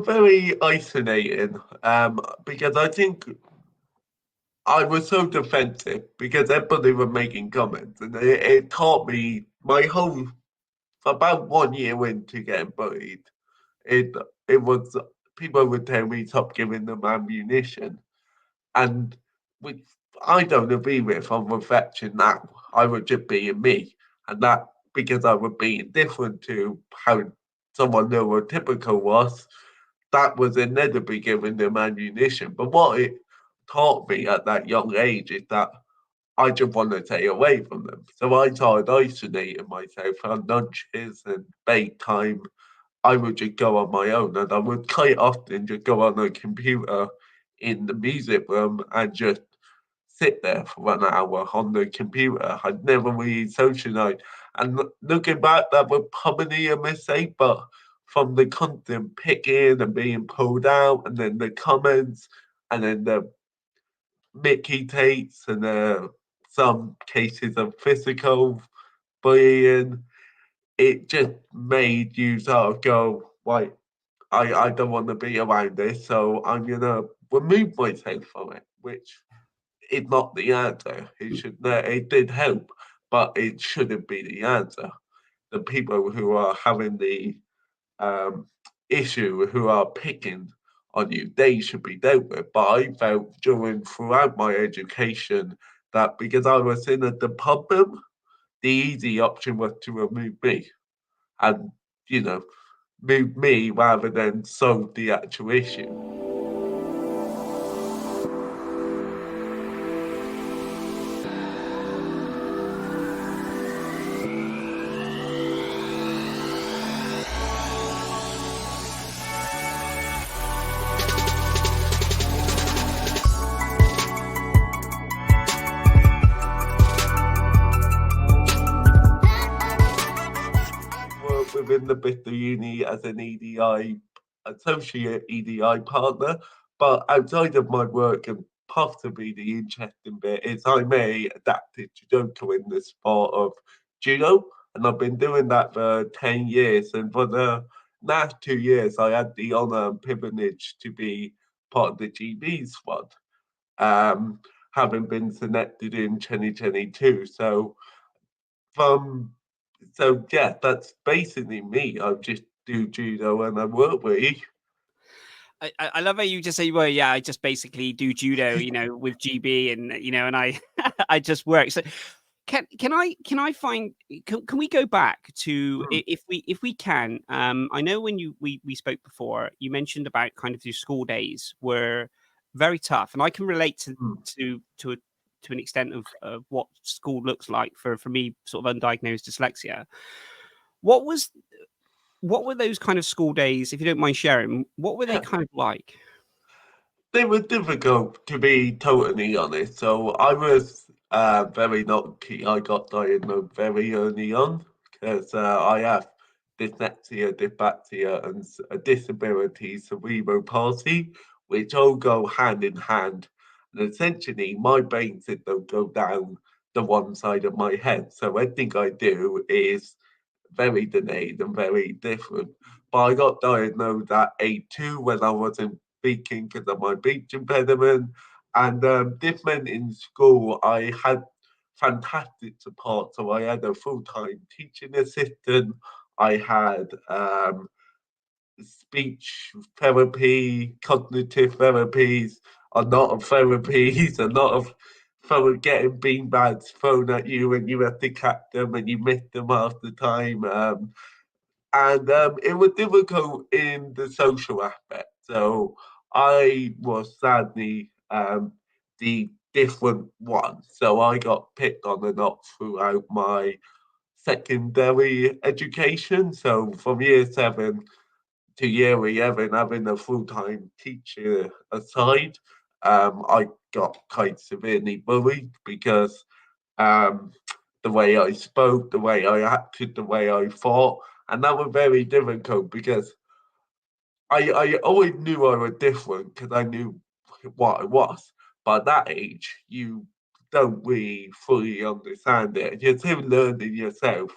very isolating, because I think I was so defensive because everybody was making comments, and it taught me my whole about 1 year into getting bullied. It it was people would tell me stop giving them ammunition, and which I don't agree with on reflection now. I was just being me, and that because I was being different to how someone neurotypical was, that was inevitably giving them ammunition. But what it taught me at that young age is that I just want to stay away from them. So I started isolating myself on lunches and break time. I would just go on my own, and I would quite often just go on a computer in the music room and just sit there for an hour on the computer. I'd never really socialized. And looking back, that was probably a mistake, but from the constant picking and being pulled out, and then the comments, and then the Mickey takes, and some cases of physical bullying, it just made you sort of go, right, I don't want to be around this, so I'm gonna remove myself from it, which is not the answer. It did help, but it shouldn't be the answer. The people who are having the um, issue, who are picking on you, they should be dealt with. But I felt throughout my education that because I was in a department, the easy option was to remove me and, you know, move me rather than solve the actual issue. Work within the Bicester Uni as an EDI associate EDI partner, but outside of my work and possibly the interesting bit is I'm a adaptive judoka in the sport of judo, and I've been doing that for 10 years. And for the last 2 years, I had the honour and privilege to be part of the GB squad, um, having been selected in 2022. From yeah, that's basically me. I just do judo and I work with. I love how you just say, well, yeah, I just basically do judo, with GB, and and I I just work. So can I find can we go back to, Mm, if we can? I know when we spoke before, you mentioned about kind of your school days were very tough, and I can relate mm. to to an extent of what school looks like for me, sort of undiagnosed dyslexia. What was what were those kind of school days, if you don't mind sharing? What were they Yeah, kind of like? they were difficult to be totally honest. So I was very lucky. I got diagnosed very early on because I have dyslexia, dyspraxia, and a disability, cerebral palsy, which all go hand in hand. And essentially, my brain signal go down the one side of my head. So everything I do is very delayed and very different. But I got diagnosed at A2 when I wasn't speaking because of my speech impediment. And this meant in school I had fantastic support. So I had a full time teaching assistant, I had speech therapy, cognitive therapies, a lot of therapies, a lot of getting beanbags thrown at you and you have to catch them and you miss them half the time. And it was difficult in the social aspect. So I was sadly the different one. So I got picked on a lot throughout my secondary education. So from year 7 to year 11, having a full time teacher aside, I got quite severely bullied because um, the way I spoke, the way I acted, the way I thought. And that was very difficult because I always knew I was different because I knew what I was. But at that age, you don't really fully understand it. You're still learning yourself.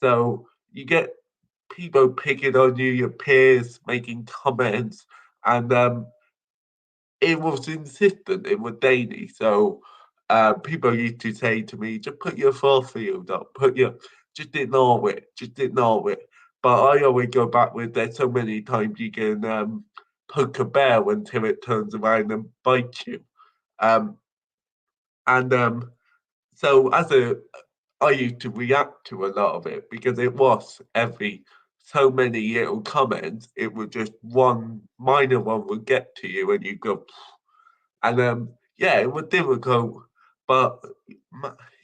So you get people picking on you, your peers making comments, and it was insistent, it was daily. So people used to say to me, just put your force field up, just ignore it, just ignore it. But I always go back with there's so many times you can poke a bear until it turns around and bites you. Um, and so I used to react to a lot of it because it was every so many little comments. It would just one minor one would get to you, and you go, and yeah, it was difficult, but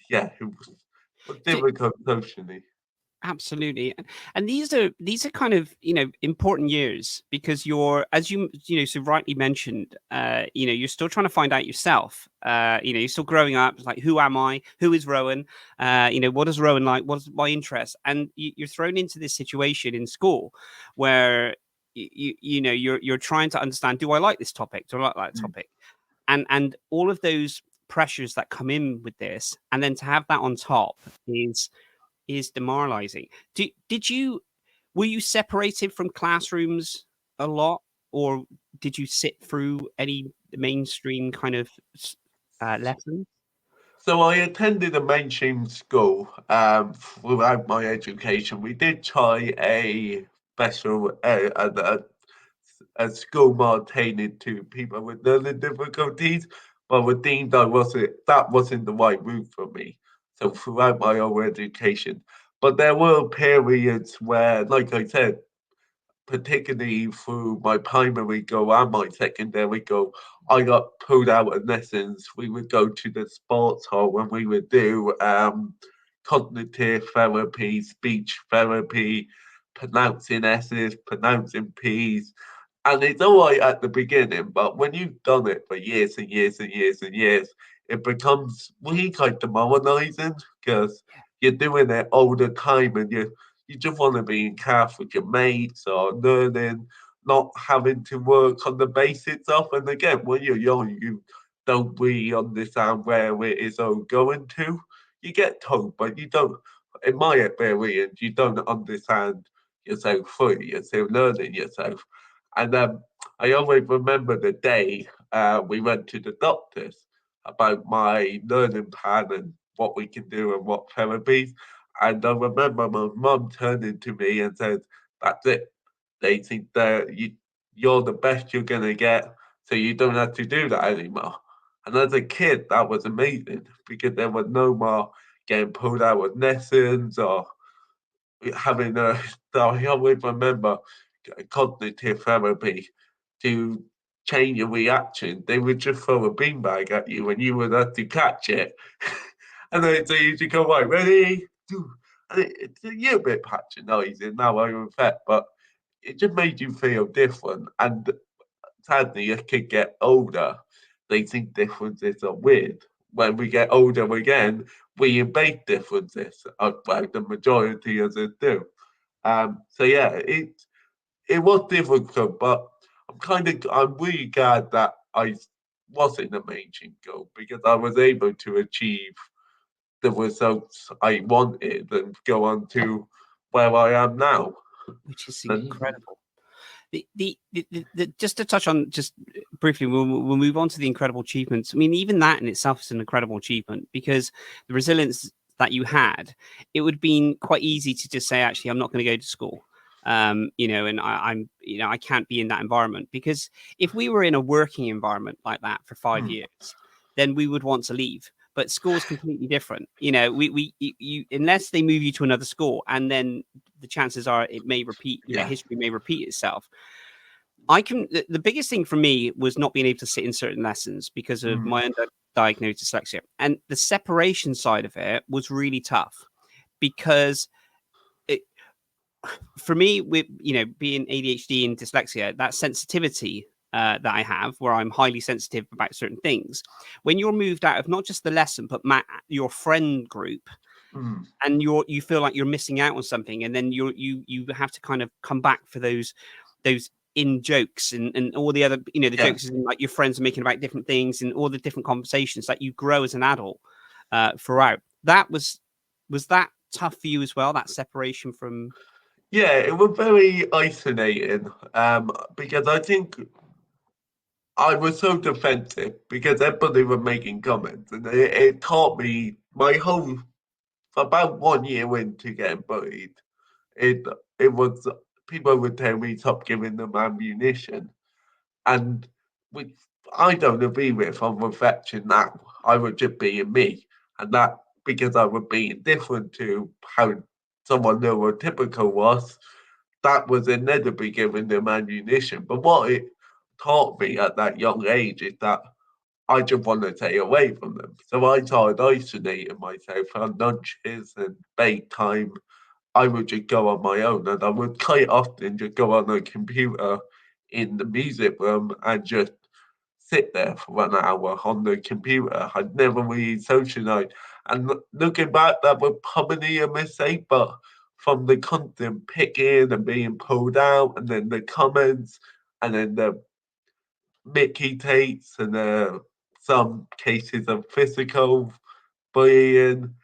yeah, it was difficult socially. Absolutely. And these are kind of, important years because you're, as so rightly mentioned, you're still trying to find out yourself. You're still growing up. It's like, who am I? Who is Rowan? What is Rowan like? What's my interest? And you're thrown into this situation in school where you're trying to understand, do I like this topic? Do I like that topic? And all of those pressures that come in with this, and then to have that on top is demoralizing. Were you separated from classrooms a lot, or did you sit through any mainstream kind of lessons? So I attended a mainstream school throughout my education. We did try a special a school more tailored to people with learning difficulties, but with deemed that wasn't the right route for me. So throughout my whole education, but there were periods where, like I said, particularly through my primary go and my secondary go, I got pulled out of lessons. We would go to the sports hall and we would do cognitive therapy, speech therapy, pronouncing S's, pronouncing P's. And it's all right at the beginning, but when you've done it for years and years and years and years, it becomes really kind of demoralizing because you're doing it all the time and you just want to be in class with your mates or learning, not having to work on the basics of. And again, when you're young, you don't really understand where it is all going to. You get told, but you don't, in my experience, you don't understand yourself fully. You're still learning yourself. And I always remember the day we went to the doctors about my learning plan and what we can do and what therapies. And I remember my mum turning to me and said, "That's it. They think that you're the best you're gonna get, so you don't have to do that anymore." And as a kid, that was amazing because there was no more getting pulled out with lessons or having a. So I always remember cognitive therapy to change your reaction. They would just throw a beanbag at you and you would have to catch it. And then so you go, right, ready? And it's a little bit patronizing now I reflect, but it just made you feel different. And sadly, as kids get older, they think differences are weird. When we get older again, we embrace differences, well, the majority of us do. So yeah, it was difficult, but I'm really glad that I was in the mainstream school because I was able to achieve the results I wanted and go on to where I am now. Which is And incredible. Just to touch on just briefly, we'll move on to the incredible achievements. I mean, even that in itself is an incredible achievement because the resilience that you had, it would have been quite easy to just say, actually, I'm not going to go to school. And I'm, I can't be in that environment because if we were in a working environment like that for 5 years, then we would want to leave. But school's completely different. You unless they move you to another school, and then the chances are it may repeat. yeah, History may repeat itself. The biggest thing for me was not being able to sit in certain lessons because of my undiagnosed dyslexia, and the separation side of it was really tough because for me, with being ADHD and dyslexia, that sensitivity that I have, where I'm highly sensitive about certain things, when you're moved out of not just the lesson but your friend group, and you feel like you're missing out on something, and then you have to kind of come back for those in jokes and all the other the jokes and like your friends are making about different things and all the different conversations that you grow as an adult throughout. That was that tough for you as well, that separation from Yeah, it was very isolating. Because I think I was so defensive because everybody was making comments, and it taught me my whole about 1 year into getting bullied. It it was people would tell me stop giving them ammunition, and which I don't agree with on reflection now. I was just being me, and that because I was being different to how someone neurotypical was, that was inevitably giving them ammunition. But what it taught me at that young age is that I just want to stay away from them. So I started isolating myself on lunches and break time. I would just go on my own, and I would quite often just go on a computer in the music room and just sit there for an hour on the computer. I'd never really socialized. And looking back, that was probably a mistake, but from the constant picking and being pulled out, and then the comments, and then the Mickey takes, and some cases of physical bullying,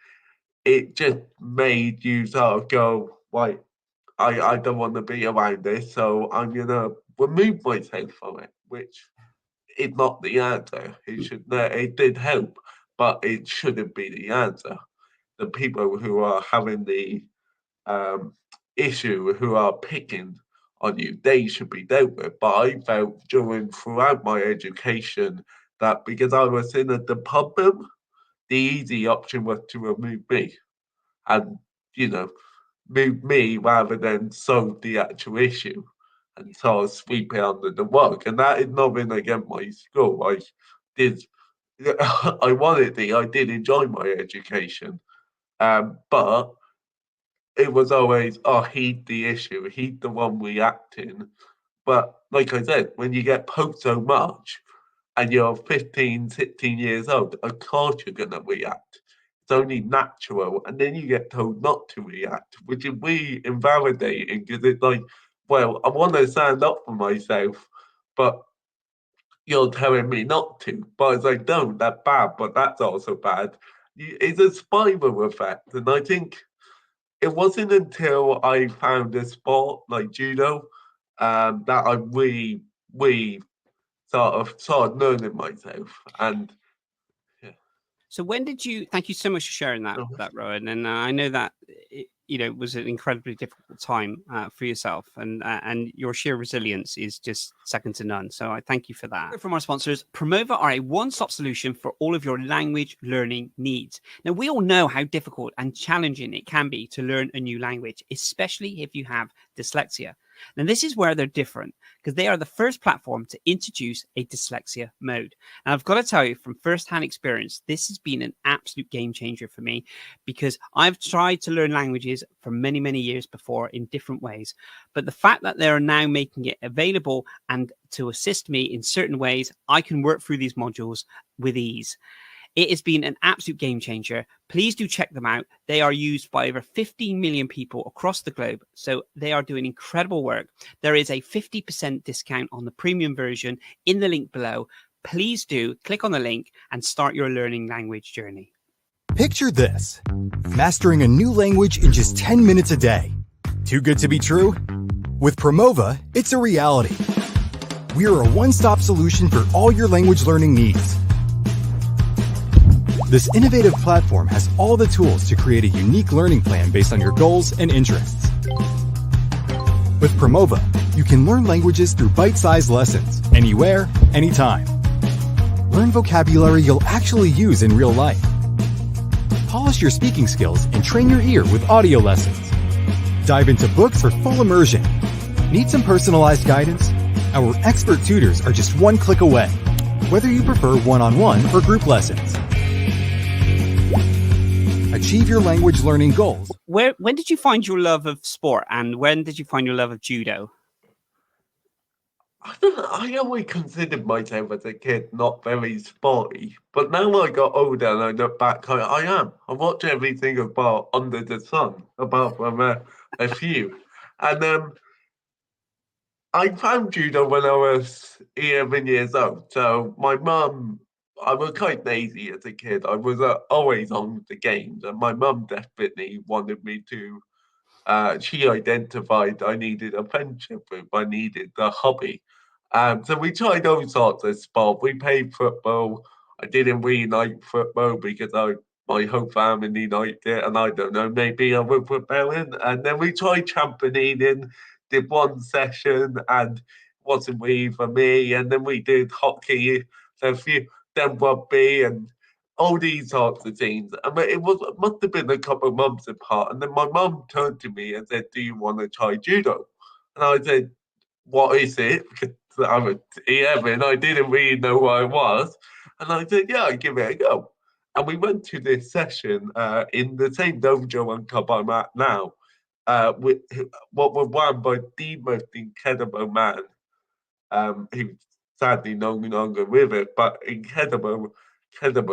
it just made you sort of go, right, I don't want to be around this, so I'm gonna remove myself from it, which is not the answer. It did help, but it shouldn't be the answer. The people who are having the um, issue, who are picking on you, they should be dealt with. But I felt throughout my education that because I was in a department, the easy option was to remove me and, you know, move me rather than solve the actual issue and sort of sweep it under the rug. And that is nothing against my school. I did, ironically, I did enjoy my education, but it was always, oh, he's the issue, he's the one reacting. But like I said, when you get poked so much and you're 15, 16 years old, of course you're going to react. It's only natural. And then you get told not to react, which is really invalidating because it's like, well, I want to stand up for myself, but you're telling me not to. But it's like, no, that's bad, but that's also bad. It's a spiral effect. And I think it wasn't until I found a sport like judo that I really sort of started learning myself. And yeah. So when did you? Thank you so much for sharing that Rowan. And I know that it was an incredibly difficult time for yourself, and your sheer resilience is just second to none. So I thank you for that. From our sponsors, Promova are a one-stop solution for all of your language learning needs. Now we all know how difficult and challenging it can be to learn a new language, especially if you have dyslexia. Now, this is where they're different because they are the first platform to introduce a dyslexia mode. And I've got to tell you from firsthand experience, this has been an absolute game changer for me because I've tried to learn languages for many, many years before in different ways. But the fact that they're now making it available and to assist me in certain ways, I can work through these modules with ease. It has been an absolute game changer. Please do check them out. They are used by over 15 million people across the globe. So they are doing incredible work. There is a 50% discount on the premium version in the link below. Please do click on the link and start your learning language journey. Picture this: mastering a new language in just 10 minutes a day. Too good to be true? With Promova, it's a reality. We are a one-stop solution for all your language learning needs. This innovative platform has all the tools to create a unique learning plan based on your goals and interests. With Promova, you can learn languages through bite-sized lessons, anywhere, anytime. Learn vocabulary you'll actually use in real life. Polish your speaking skills and train your ear with audio lessons. Dive into books for full immersion. Need some personalized guidance? Our expert tutors are just one click away, whether you prefer one-on-one or group lessons. Achieve your language learning goals. When did you find your love of sport, and when did you find your love of judo? I don't know, I always considered myself as a kid not very sporty, but now I got older and I look back, I am. I watch everything about under the sun, apart from a few. And I found judo when I was 11 years old. So my mum, I was quite lazy as a kid. I was always on the games, and my mum desperately wanted me to she identified I needed a friendship group, I needed a hobby. So we tried all sorts of sport. We played football. I didn't really like football because my whole family liked it, and I don't know, maybe I was rebelling. And then we tried trampolining, did one session, and wasn't really for me. And then we did hockey, so a few, then rugby, and all these sorts of things. I mean, it must have been a couple of months apart. And then my mum turned to me and said, "Do you want to try judo?" And I said, "What is it?" Because I'm a 11, I didn't really know what it was. And I said, "Yeah, give it a go." And we went to this session in the same dojo and club I'm at now, with what was run by the most incredible man, who's sadly no longer with it, but incredible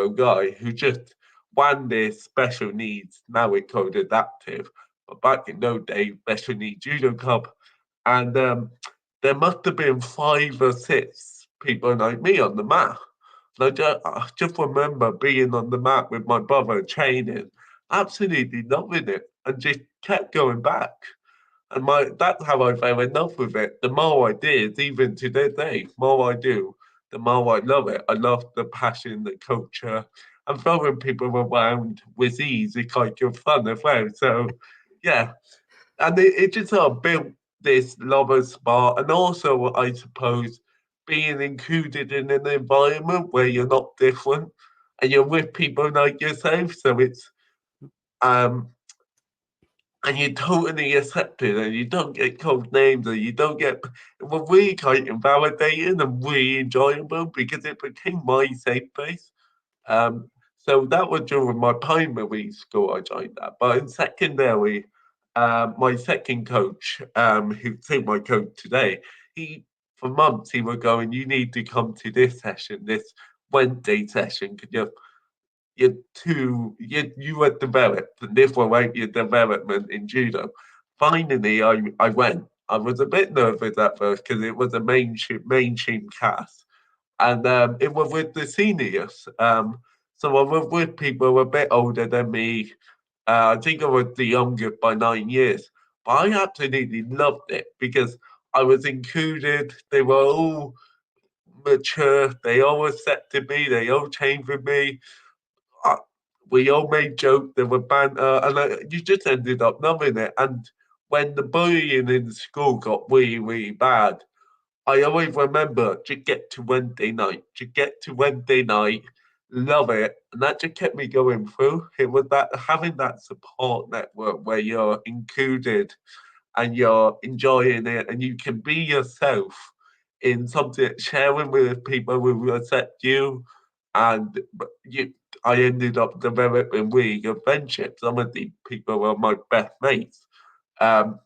guy who just won this special needs, now it's called adaptive, but back in those days, special needs judo club. And there must have been 5 or 6 people like me on the mat. And I just remember being on the mat with my brother training, absolutely loving it, and just kept going back. And that's how I fell in love with it. The more I did, even to this day, the more I do, the more I love it. I love the passion, the culture, and throwing people around with ease is quite good fun as well. So, yeah, and it just sort of built this love of sport, and also, I suppose, being included in an environment where you're not different and you're with people like yourself. So it's um and you're totally accepted and you don't get called names and you don't get it was really quite invalidating and really enjoyable because it became my safe place. Um so that was during my primary school I joined that. But in secondary, my second coach, who's still my coach today, he for months he was going, "You need to come to this session, this Wednesday session, because you were developed and this will help your development in judo." Finally, I went. I was a bit nervous at first because it was a mainstream cast, and it was with the seniors. So I was with people a bit older than me. I think I was the youngest by 9 years, but I absolutely loved it because I was included. They were all mature. They all accepted me. They all changed with me. uh, we all made jokes, there were banter, and you just ended up loving it. And when the bullying in school got really, really bad, I always remember to get to Wednesday night, love it, and that just kept me going through. It was that having that support network where you're included and you're enjoying it and you can be yourself in something, sharing with people who accept you. And I ended up developing really good friendships. Some of the people were my best mates. Um,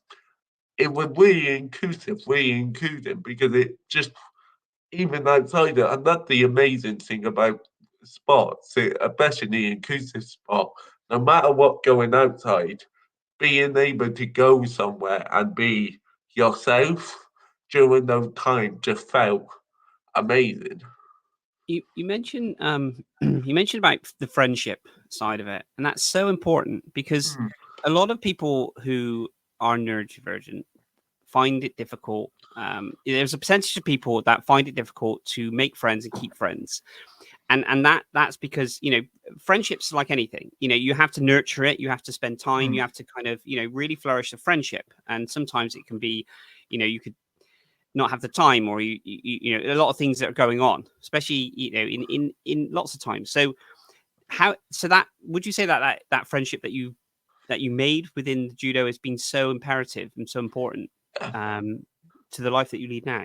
it was really inclusive, really including, because it just, even outside it, and that's the amazing thing about sports, especially inclusive sport, no matter what going outside, being able to go somewhere and be yourself during those times just felt amazing. You mentioned you mentioned about the friendship side of it, and that's so important because Mm, a lot of people who are neurodivergent find it difficult. There's a percentage of people that find it difficult to make friends and keep friends, and that's because friendships are like anything. You have to nurture it, you have to spend time, you mm, have to kind of really flourish a friendship, and sometimes it can be you could not have the time, or a lot of things that are going on, especially in lots of times. So that would you say that friendship that you made within judo has been so imperative and so important yeah. um to the life that you lead now?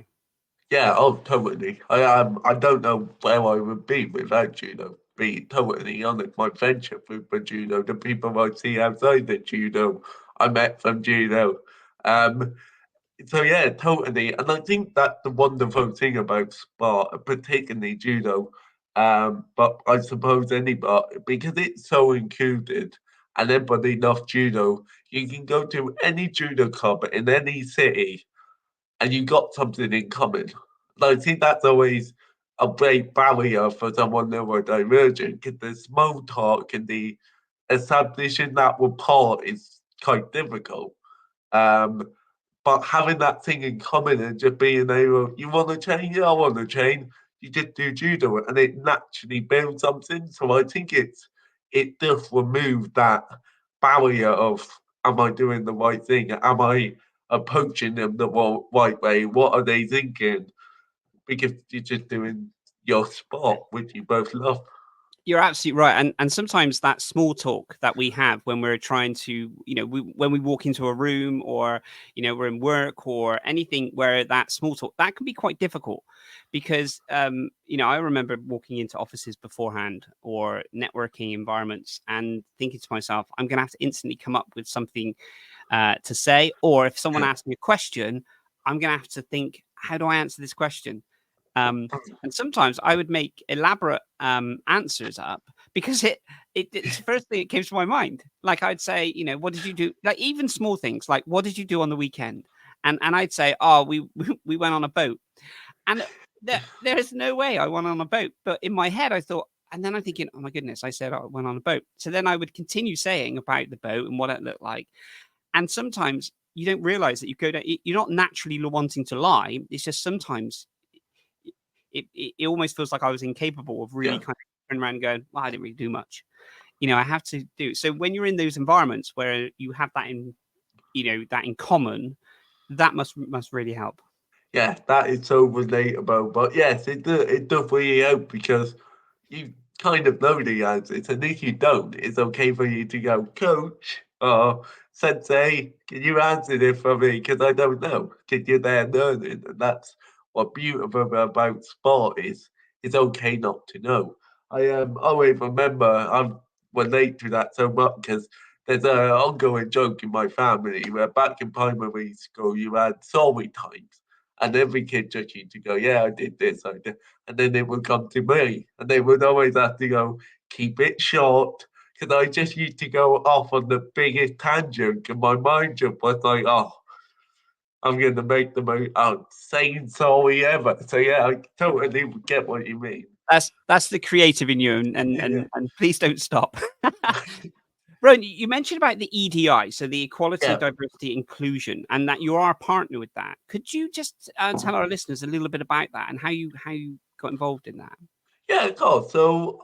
Yeah, oh, totally. I don't know where I would be without judo. Be totally honest, my friendship with the judo, the people I see outside the judo, I met from judo. Um, so yeah, totally. And I think that's the wonderful thing about sport, particularly judo. But I suppose any sport, because it's so included and everybody loves judo, you can go to any judo club in any city and you got something in common. And I think that's always a great barrier for someone neurodivergent because the small talk and the establishing that rapport is quite difficult. But having that thing in common and just being able, you want to train? Yeah, I want to train. You just do judo, and it naturally builds something. So I think it does remove that barrier of, am I doing the right thing? Am I approaching them the right way? What are they thinking? Because you're just doing your sport, which you both love. You're absolutely right, and sometimes that small talk that we have when we're trying to, when we walk into a room, or we're in work or anything, where that small talk, that can be quite difficult, because I remember walking into offices beforehand or networking environments and thinking to myself, I'm going to have to instantly come up with something to say, or if someone asks me a question, I'm going to have to think, how do I answer this question? And sometimes I would make elaborate answers up, because it's the first thing that came to my mind. Like, I'd say, what did you do? Like, even small things like, what did you do on the weekend? And I'd say, oh, we went on a boat. And there is no way I went on a boat. But in my head, I thought, and then I'm thinking, oh my goodness, I said I went on a boat. So then I would continue saying about the boat and what it looked like. And sometimes you don't realize that you're not naturally wanting to lie. It's just sometimes it almost feels like I was incapable of really kind of turning around and going, well, I didn't really do much. I have to do. So when you're in those environments where you have that in common, that must really help. Yeah, that is so relatable. But yes, it does really help, because you kind of know the answers, and if you don't, it's okay for you to go, coach or sensei, can you answer this for me? Because I don't know. Because you're there learning, and that's what beautiful about sport is. It's okay not to know. I always remember, I'm relate to that so much, because there's an ongoing joke in my family where back in primary school you had story times, and every kid just used to go, yeah, I did this, I did. And then they would come to me, and they would always have to go, keep it short. Because I just used to go off on the biggest tangent, and my mind just was like, oh, I'm going to make the most insane story ever. So, yeah, I totally get what you mean. That's the creative in you, and Yeah. please don't stop. Rowan, you mentioned about the EDI, so the Equality, Yeah. Diversity, Inclusion, and that you are a partner with that. Could you just tell our listeners a little bit about that and how you got involved in that? Yeah, of course. So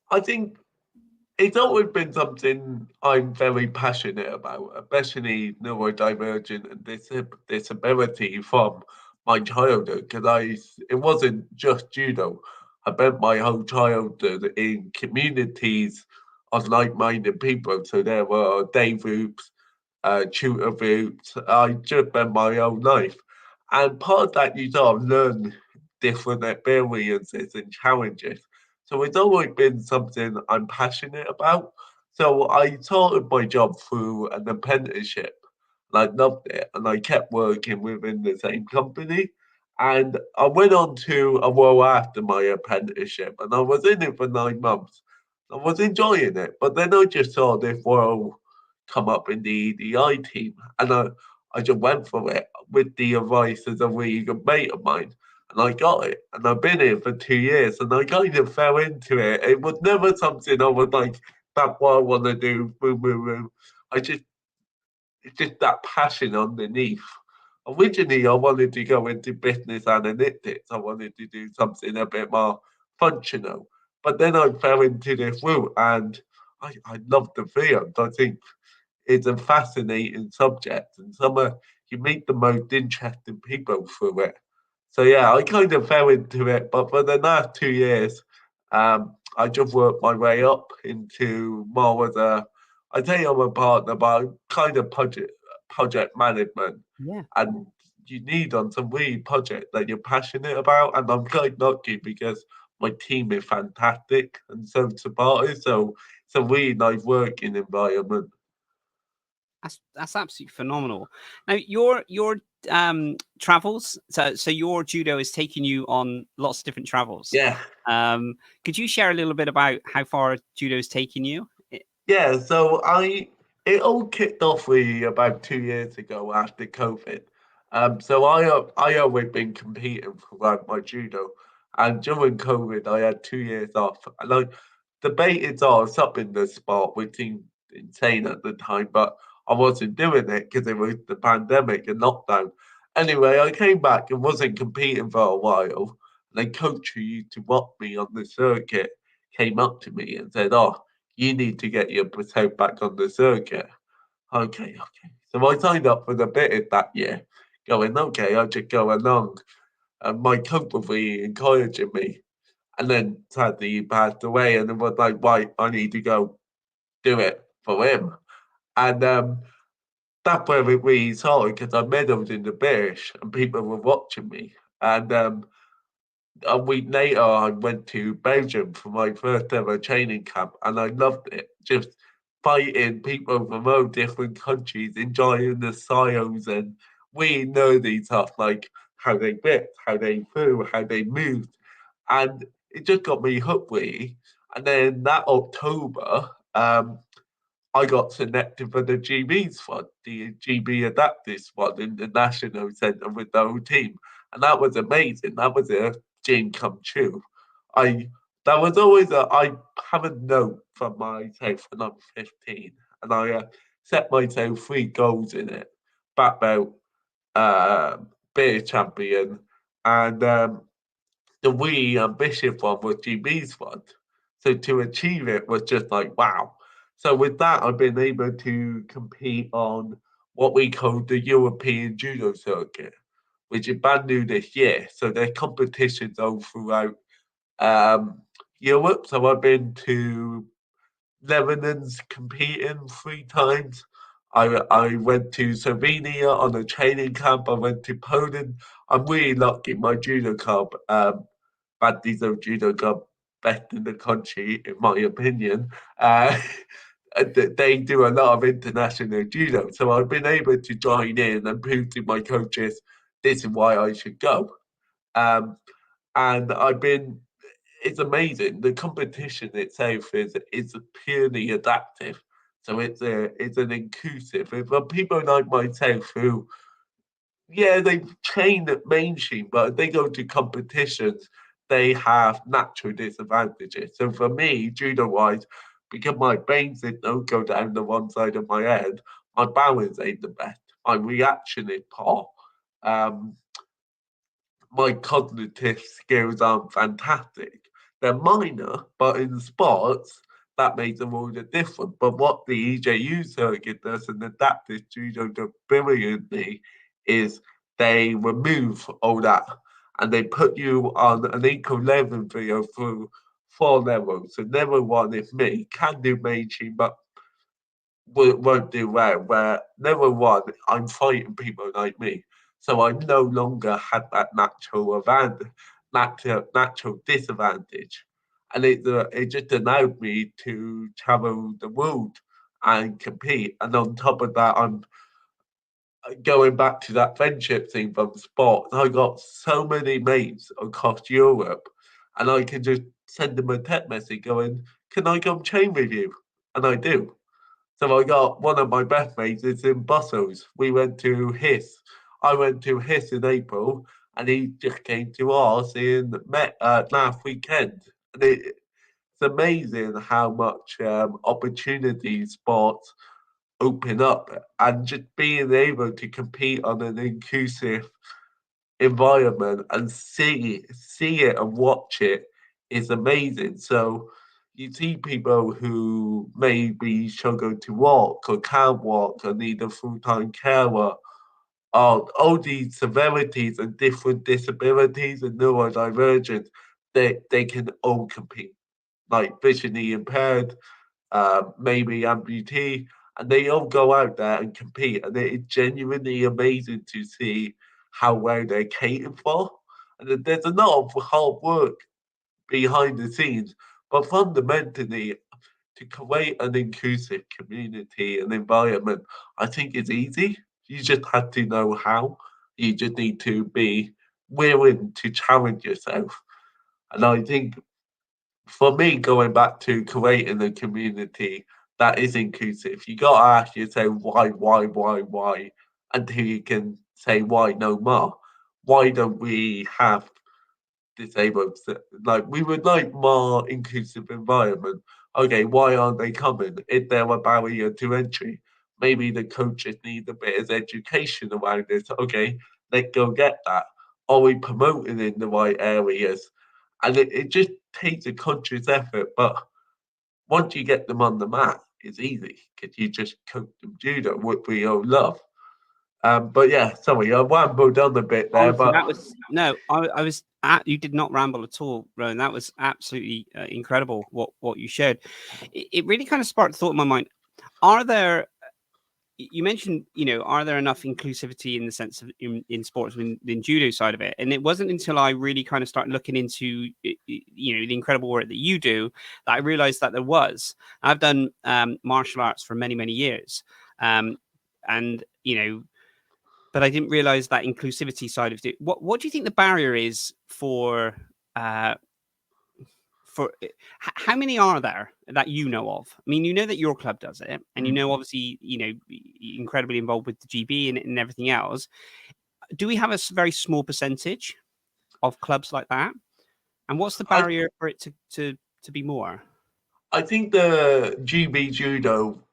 I think it's always been something I'm very passionate about, especially neurodivergent and disability from my childhood. Because it wasn't just judo. I spent my whole childhood in communities of like-minded people. So there were day groups, tutor groups. I just spent my whole life, and part of that you sort of learn different experiences and challenges. So it's always been something I'm passionate about. So I started my job through an apprenticeship, and I loved it, and I kept working within the same company. And I went on to a role after my apprenticeship, and I was in it for 9 months. I was enjoying it, but then I just saw this role come up in the EDI team, and I just went for it with the advice of a really good mate of mine, and I got it, and I've been here for 2 years, and I kind of fell into it. It was never something I was like, that's what I want to do. Boom, boom, boom. It's just that passion underneath. Originally, I wanted to go into business analytics. I wanted to do something a bit more functional, but then I fell into this route, and I love the field. I think it's a fascinating subject, and you meet the most interesting people through it. So yeah, I kind of fell into it, but for the last 2 years, I just worked my way up into more as I tell you I'm a partner, but I'm kind of project management, Yeah. and you need on some really project that you're passionate about, and I'm quite lucky because my team is fantastic and so supportive. So it's a really nice working environment. That's absolutely phenomenal. Now your travels, so your judo is taking you on lots of different travels. Yeah. Could you share a little bit about how far judo is taking you? Yeah, so it all kicked off really about 2 years ago after COVID. So I always been competing throughout my judo, and during COVID I had 2 years off, and I debated on stopping the sport, which seemed insane at the time, but I wasn't doing it because it was the pandemic and lockdown. Anyway, I came back and wasn't competing for a while. And the coach who used to watch me on the circuit came up to me and said, "Oh, you need to get yourself back on the circuit." Okay, okay. So I signed up for the bid that year, going, okay, I'll just go along. And my coach was really encouraging me. And then sadly he passed away, and it was like, right, I need to go do it for him. And that's where it really started because I medaled in the British and people were watching me. And a week later, I went to Belgium for my first ever training camp, and I loved it. Just fighting people from all different countries, enjoying the styles and really nerdy stuff like how they bit, how they threw, how they moved, and it just got me hooked really. And then that October, I got selected for the GB squad, the GB Adaptive Squad in the national centre with the whole team. And that was amazing. That was a dream come true. I that was always I have a note from myself when I'm 15, and I set myself 3 goals in it: black belt, uh, beer champion, and the really ambitious one was GB's one. So to achieve it was just like, wow. So with that, I've been able to compete on what we call the European Judo Circuit, which is brand new this year. So there's competitions all throughout um, Europe. So I've been to Netherlands competing 3 times. I went to Slovenia on a training camp. I went to Poland. I'm really lucky. My judo club, Bandizo Judo Club, best in the country, in my opinion. Uh, they do a lot of international judo. So I've been able to join in and prove to my coaches this is why I should go. Um, and it's amazing. The competition itself is purely adaptive. So it's an inclusive. For people like myself who, yeah, they train at mainstream, but if they go to competitions, they have natural disadvantages. So for me, judo wise, because my brains don't go down the one side of my head, my balance ain't the best. My reaction is poor. Um, my cognitive skills aren't fantastic. They're minor, but in sports, that makes them all the different. But what the EJU circuit does and adaptive judo do brilliantly is they remove all that and they put you on an equal level field through 4 levels. So level one is me, can do mainstream, but won't do well. Where level one, I'm fighting people like me, so I no longer had that natural disadvantage, and it just allowed me to travel the world and compete. And on top of that, I'm going back to that friendship thing from sports. I got so many mates across Europe, and I can just send them a text message going, "Can I come train with you?" And I do. So I got one of my best mates is in Brussels. We went to his. I went to his in April, and he just came to ours in last weekend. And it's amazing how much opportunities sports open up, and just being able to compete on an inclusive environment and see it and watch it is amazing. So you see people who maybe struggle to walk or can't walk or need a full-time carer, or all these severities and different disabilities and neurodivergent, they can all compete. Like visually impaired, maybe amputee, and they all go out there and compete. And it is genuinely amazing to see how well they're catered for. And there's a lot of hard work behind the scenes, but fundamentally, to create an inclusive community and environment, I think it's easy. You just have to know how. You just need to be willing to challenge yourself. And I think for me, going back to creating a community that is inclusive, you got to ask yourself why, until you can say why no more. Why don't we have disabled? Like, we would like more inclusive environment. Okay, why aren't they coming? Is there a barrier to entry? maybe the coaches need a bit of education around this. Okay, let's go get that. Are we promoting in the right areas? And it just takes a conscious effort. But once you get them on the mat, it's easy because you just coach them judo, which we all love. But yeah, sorry, I rambled on a bit there, Honestly, but that was no, I was you did not ramble at all, Rowan. That was absolutely incredible what you shared. It really kind of sparked a thought in my mind. Are there you mentioned, are there enough inclusivity in the sense of in sports in judo side of it? And it wasn't until I really kind of started looking into, the incredible work that you do that I realized that there was. I've done martial arts for many, many years. And, but I didn't realize that inclusivity side of it. What do you think the barrier is for how many are there that you know of? I mean, you know that your club does it, and obviously, incredibly involved with the GB and everything else. Do we have a very small percentage of clubs like that? And what's the barrier for it to be more? I think the GB Judo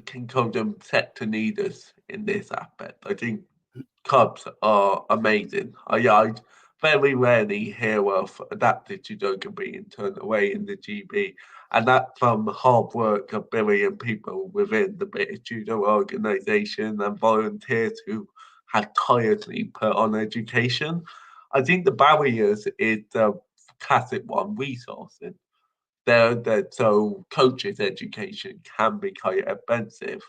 can call them sector leaders in this aspect. I think clubs are amazing. I very rarely hear of adaptive judoka being turned away in the GB, and that's from hard work of billion people within the British Judo organisation and volunteers who have tirelessly put on education. I think the barriers is the classic one, resourcing. So coaches' education can be quite expensive.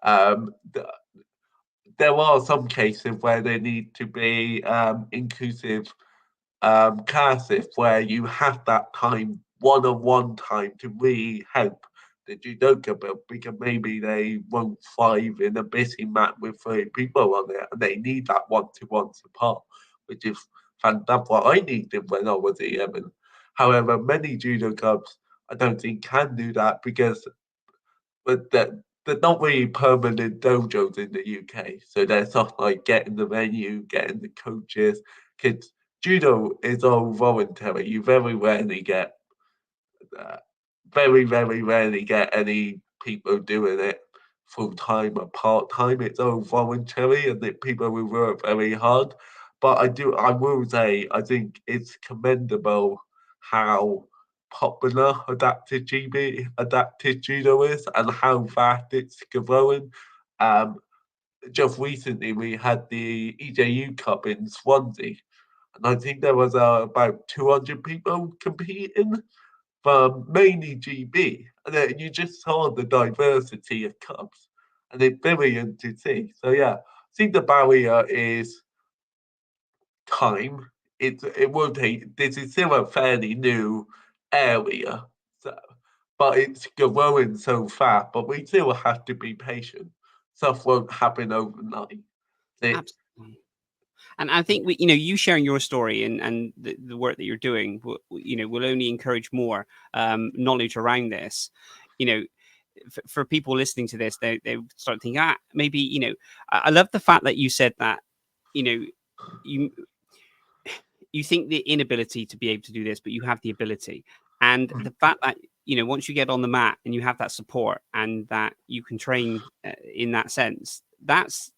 Um, there are some cases where they need to be inclusive classes where you have that time, one-on-one time to really help the judoka build because maybe they won't thrive in a busy mat with 30 people on it and they need that one-to-one support, which is fantastic. What I needed when I was 11. However, many judo clubs I don't think can do that because but they're not really permanent dojos in the UK. So they're stuff like getting the venue, getting the coaches. Because judo is all voluntary. You uh, very rarely get any people doing it full time or part time. It's all voluntary, and the people will work very hard. But I will say, I think it's commendable how popular adaptive judo is and how fast it's growing. Um, just recently, we had the EJU Cup in Swansea, and I think there was about 200 people competing from mainly GB. And then you just saw the diversity of cups, and it's brilliant to see. So yeah, I think the barrier is time. It will take. This is still a fairly new area, so, but it's growing so fast. But we still have to be patient. Stuff won't happen overnight. Absolutely. And I think you sharing your story and the work that you're doing, will only encourage more knowledge around this. For people listening to this, they start thinking, maybe, I love the fact that you said that, you think the inability to be able to do this, but you have the ability. And the fact that, once you get on the mat and you have that support and that you can train in that sense, that's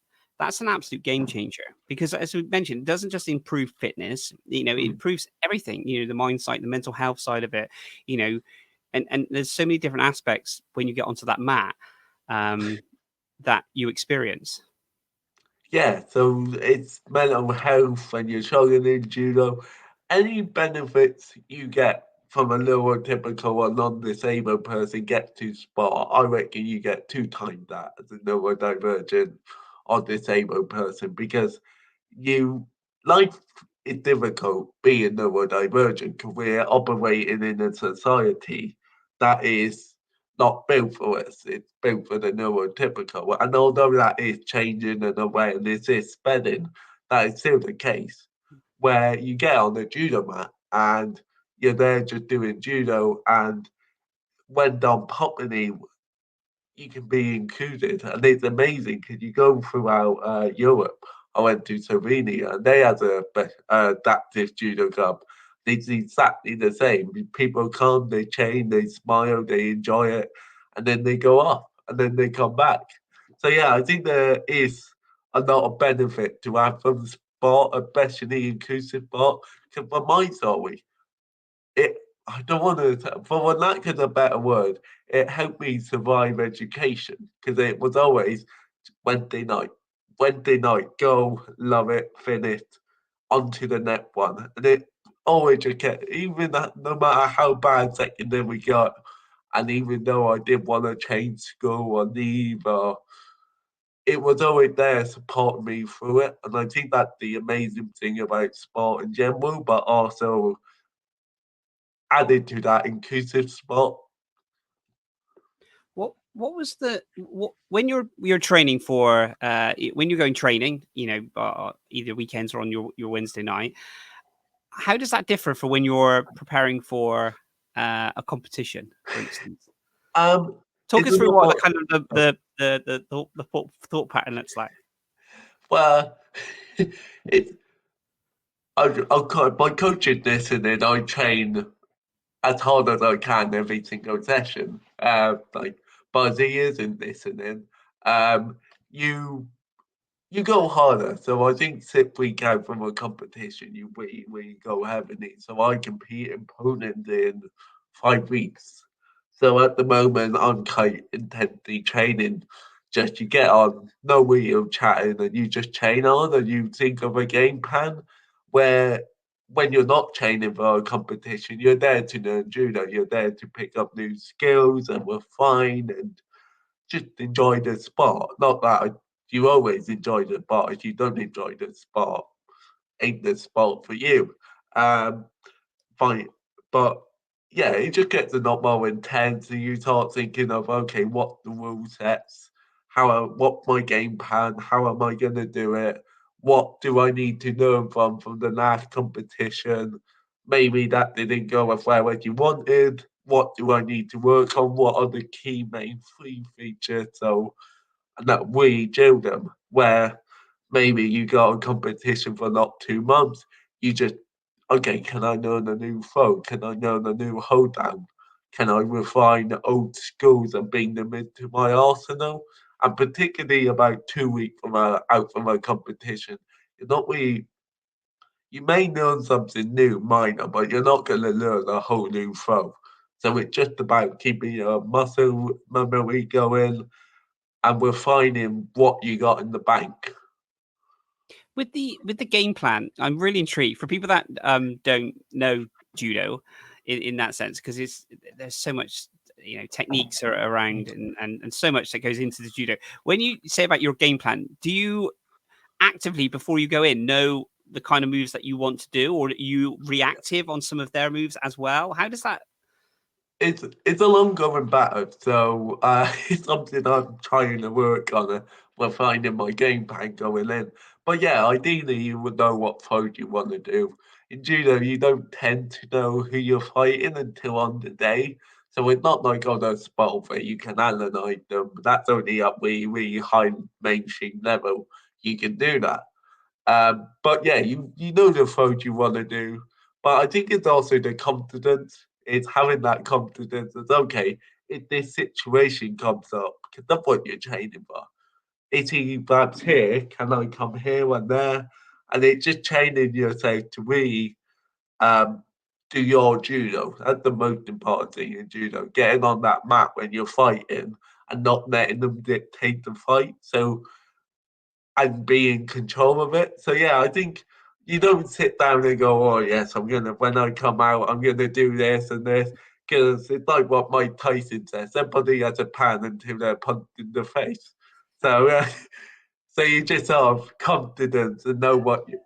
an absolute game changer because, as we mentioned, it doesn't just improve fitness, it improves everything, the mind side, the mental health side of it, and there's so many different aspects when you get onto that mat that you experience. Yeah, so it's mental health when you're struggling in judo. Any benefits you get from a neurotypical or non-disabled person gets to sport, I reckon you get 2 times that as a neurodivergent or disabled person because life is difficult being neurodivergent because we're operating in a society that is not built for us. It's built for the neurotypical. And although that is changing and awareness is spreading, that is still the case. Where you get on the judo mat and you're there just doing judo, and when done properly, you can be included. And it's amazing because you go throughout Europe. I went to Slovenia and they have a adaptive judo club. It's exactly the same. People come, they train, they smile, they enjoy it, and then they go off and then they come back. So yeah, I think there is a lot of benefit to have from sport, especially inclusive sport. Because for my story, it I don't want to, for lack of a better word, it helped me survive education because it was always Wednesday night, Wednesday night, go, love it, finish, onto the next one, and it always just kept, even that, no matter how bad secondary we got, and even though I did want to change school or leave, or it was always there supporting me through it, and I think that's the amazing thing about sport in general, but also added to that inclusive sport. What was when you're training for when you're going training, either weekends or on your Wednesday night, how does that differ for when you're preparing for a competition, for instance? Talk It's us a through lot what more. the kind of the thought pattern looks like. Well, it. My coach is this, and then I train as hard as I can every single session. Like Buzzy is and listening. You you go harder. So I think 6 weeks out from a competition, you really go heavily. So I compete in Poland in 5 weeks. So at the moment, I'm quite intensely training. Just you get on, no real chatting, and you just train on, and you think of a game plan. Where when you're not training for a competition, you're there to learn judo. You're there to pick up new skills and refine and just enjoy the sport. Not that you always enjoy the sport. If you don't enjoy the sport, ain't the sport for you. Um, Fine, but yeah, it just gets a lot more intense, and you start thinking of okay, what the rule sets, what my game plan, how am I going to do it, what do I need to learn from the last competition? Maybe that didn't go as well as you wanted. What do I need to work on? What are the key main three features? So and that we do them where maybe you go on competition for not 2 months, you just okay, can I learn a new throw? Can I learn a new hold down? Can I refine old skills and bring them into my arsenal? And particularly about 2 weeks out from a competition, you're not really you may learn something new, minor, but you're not going to learn a whole new throw. So it's just about keeping your muscle memory going, and we're finding what you got in the bank. With the game plan, I'm really intrigued for people that don't know judo in that sense, because there's so much techniques are around and so much that goes into the judo. When you say about your game plan, do you actively before you go in know the kind of moves that you want to do, or are you reactive on some of their moves as well? How does that? It's a long going battle, so it's something I'm trying to work on. We're finding my game plan going in. But yeah, ideally you would know what fight you want to do. In judo, you don't tend to know who you're fighting until on the day. So it's not like on a spot where you can analyze them. That's only up really high mainstream level. You can do that. But yeah, you know the approach you want to do. But I think it's also the confidence. It's having that confidence. It's okay if this situation comes up because that's what you're training for. Is he perhaps here? Can I come here and there? And it's just training yourself to really um, do your judo. That's the most important thing in judo. Getting on that mat when you're fighting and not letting them dictate the fight. So and be in control of it. So yeah, I think you don't sit down and go, "Oh yes, I'm gonna when I come out, I'm gonna do this and this," because it's like what Mike Tyson says: "Everybody has a plan until they're punched in the face." So so you just sort of confidence and know what you.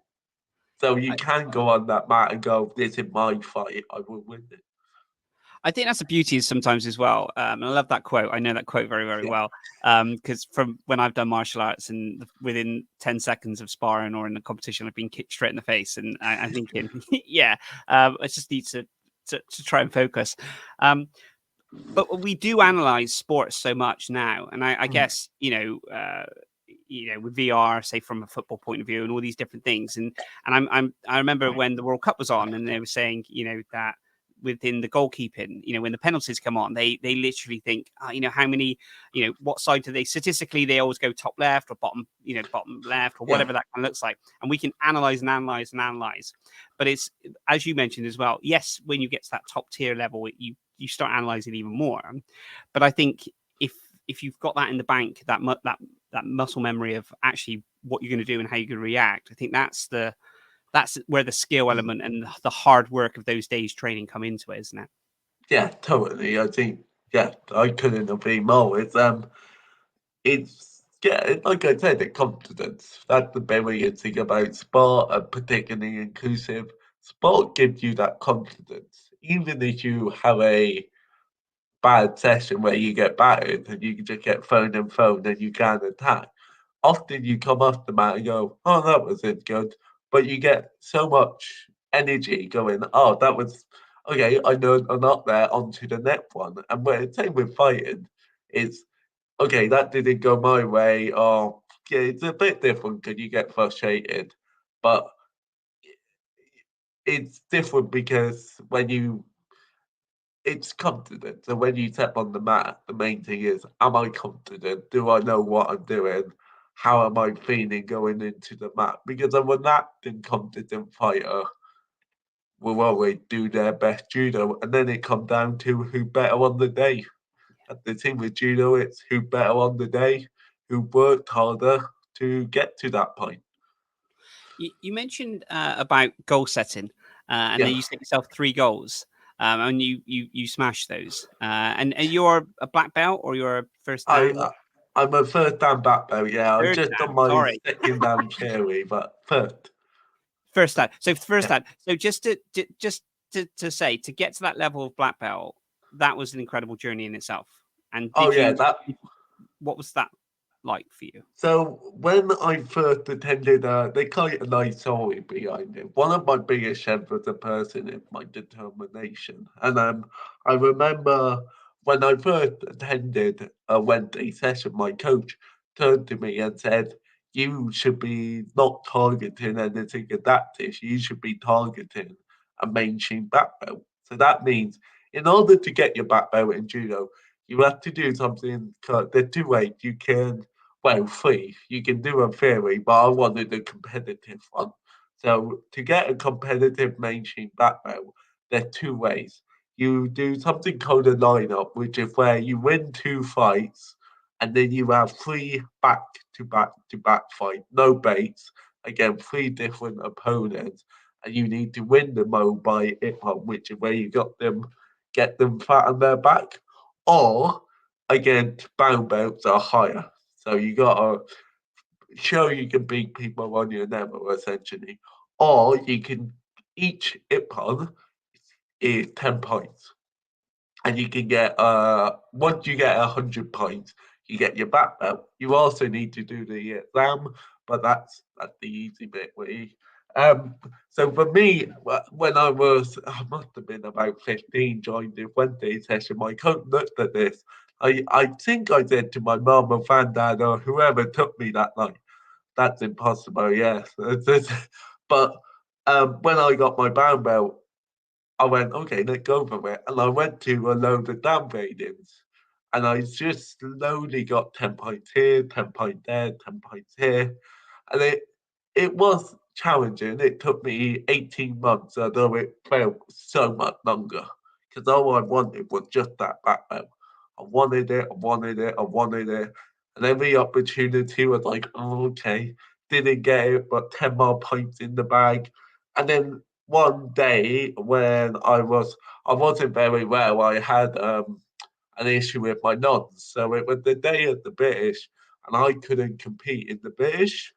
So you can go on that mat and go, "This is my fight. I will win it." I think that's the beauty sometimes as well. And I love that quote. I know that quote very, very well. Because from when I've done martial arts and within 10 seconds of sparring or in a competition, I've been kicked straight in the face. And I'm thinking, yeah, I just need to try and focus. But we do analyze sports so much now. And I guess, with VR, say from a football point of view and all these different things. And I remember when the World Cup was on and they were saying, that within the goalkeeping, when the penalties come on, they literally think, how many, what side do they statistically, they always go top left or bottom left or whatever that kind of looks like. And we can analyze. But it's, as you mentioned as well, yes, when you get to that top tier level, you start analyzing even more. But I think if you've got that in the bank, that muscle memory of actually what you're going to do and how you're going to react, I think that's where the skill element and the hard work of those days training come into it, isn't it? Yeah, totally. I think, I couldn't agree more. It's like I said, the confidence. That's the very thing about sport, and particularly inclusive. Sport gives you that confidence. Even if you have a bad session where you get battered and you just get thrown and you can't attack, often you come off the mat and go, oh, that wasn't good. But you get so much energy going, oh, that was okay. I know I'm not there, onto the next one. And when same with fighting, it's okay, that didn't go my way. Or yeah, it's a bit different because you get frustrated. But it's different because it's confident. So when you step on the mat, the main thing is, am I confident? Do I know what I'm doing? How am I feeling going into the mat? Because I'm an acting confident fighter will always do their best judo, and then it comes down to who better on the day. And the thing with judo, it's who better on the day, who worked harder to get to that point. You mentioned about goal setting, and Yeah. then you set yourself 3 goals, and you smashed those. And you're a black belt or you're a first dan? I'm a first dan black belt. Yeah, I've Third just dan, done my sorry. second dan theory, but first. First dan. So first Yeah. dan. So just to say, to get to that level of black belt, that was an incredible journey in itself. And what was that like for you? So when I first attended, they call it a nice story behind it. One of my biggest strengths as a person is my determination. And I remember when I first attended a Wednesday session, my coach turned to me and said, "You should be not targeting anything adaptive. You should be targeting a mainstream black belt." So that means in order to get your black belt in judo, you have to do something. There's 2 ways you can, well, 3. You can do a theory, but I wanted a competitive one. So to get a competitive mainstream black belt, there's 2 ways. You do something called a lineup, which is where you win 2 fights, and then you have 3 back-to-back-to-back fights, no baits, again, 3 different opponents, and you need to win them all by hip-hop, which is where you get them flat on their back. Or, again, brown belts are higher. So you gotta show you can beat people on your level, essentially. Or you can, each ippon is 10 points. And you can get, once you get 100 points, you get your black belt. You also need to do the exam, but that's the easy bit, really. So for me, when I must have been about 15, joined the Wednesday session, my coach looked at this. I think I said to my mum or granddad or whoever took me that night, that's impossible, yes. But when I got my brown belt, I went, okay, let's go for it. And I went to a load of downgradings. And I just slowly got 10 points here, 10 points there, 10 points here. And it was challenging. It took me 18 months, although it felt so much longer. Because all I wanted was just that black belt. I wanted it, I wanted it, I wanted it. And every opportunity was like, oh, okay, didn't get it, but 10 more points in the bag. And then one day when I wasn't very well, I had an issue with my nods. So it was the day of the British, and I couldn't compete in the British.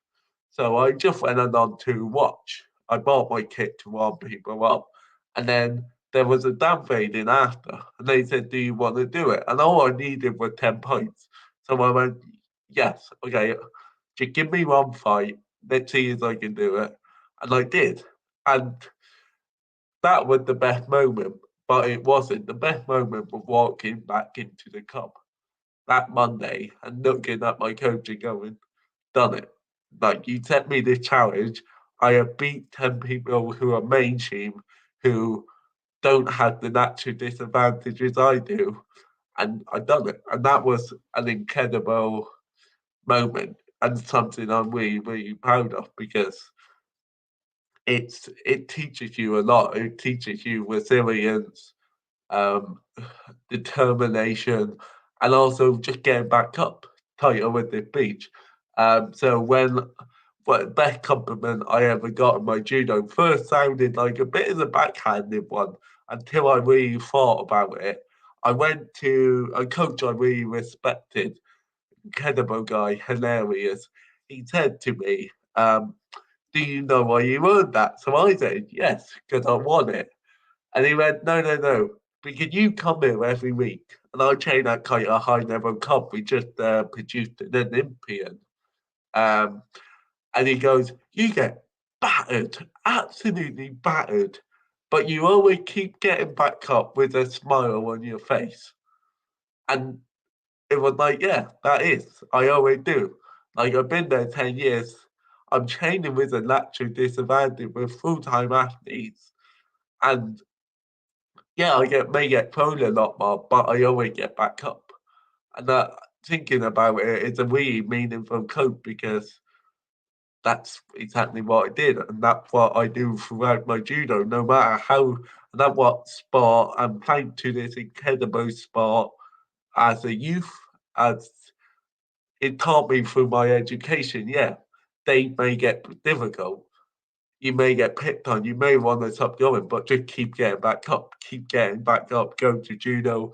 So I just went on to watch. I bought my kit to warm people up, and then there was a downgrading after, and they said, "Do you want to do it?" And all I needed were 10 points. So I went, "Yes, okay, just give me one fight. Let's see if I can do it." And I did. And that was the best moment, but it wasn't. The best moment was walking back into the cup that Monday and looking at my coach and going, done it. Like, you set me this challenge. I have beat 10 people who are mainstream, who don't have the natural disadvantages I do. And I done it. And that was an incredible moment and something I'm really, really proud of because it teaches you a lot. It teaches you resilience, um, determination, and also just getting back up tighter with the beach. So the best compliment I ever got in my judo first sounded like a bit of a backhanded one until I really thought about it. I went to a coach I really respected, incredible guy, hilarious. He said to me, do you know why you earned that? So I said, yes, because I won it. And he went, no, no, no, because you come here every week and I train at quite a high level comp. We just produced an Olympian. Um, and he goes, you get battered, absolutely battered, but you always keep getting back up with a smile on your face. And it was like, yeah, that is. I always do. Like, I've been there 10 years. I'm training with a natural disadvantage with full-time athletes. And yeah, may get thrown a lot more, but I always get back up. And thinking about it, it's a really meaningful quote because that's exactly what I did. And that's what I do throughout my judo, no matter how, and that's what sport, I'm thankful to this incredible sport as a youth, as it taught me through my education, yeah, they may get difficult. You may get picked on, you may want to stop going, but just keep getting back up, keep getting back up, go to judo.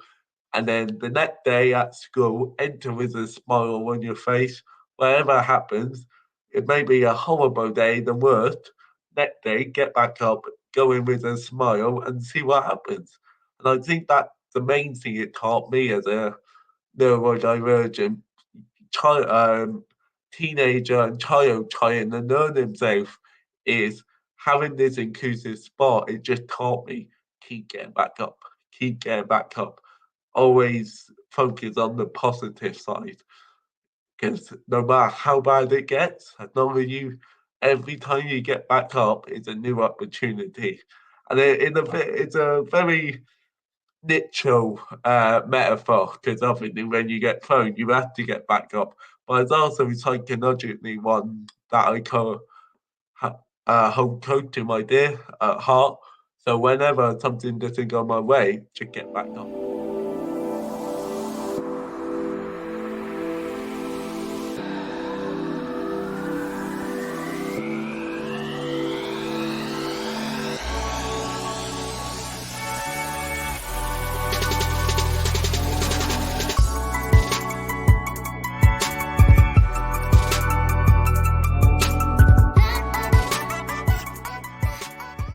And then the next day at school, enter with a smile on your face. Whatever happens, it may be a horrible day, the worst. Next day, get back up, go in with a smile and see what happens. And I think that's the main thing it taught me as a neurodivergent child, teenager and child trying to learn himself is having this inclusive sport. It just taught me keep getting back up, keep getting back up. Always focus on the positive side because no matter how bad it gets, as long as every time you get back up, it's a new opportunity. And it's a very literal metaphor because obviously when you get thrown, you have to get back up. But it's also psychologically one that I call hold close to my dear heart. So whenever something doesn't go my way, just get back up.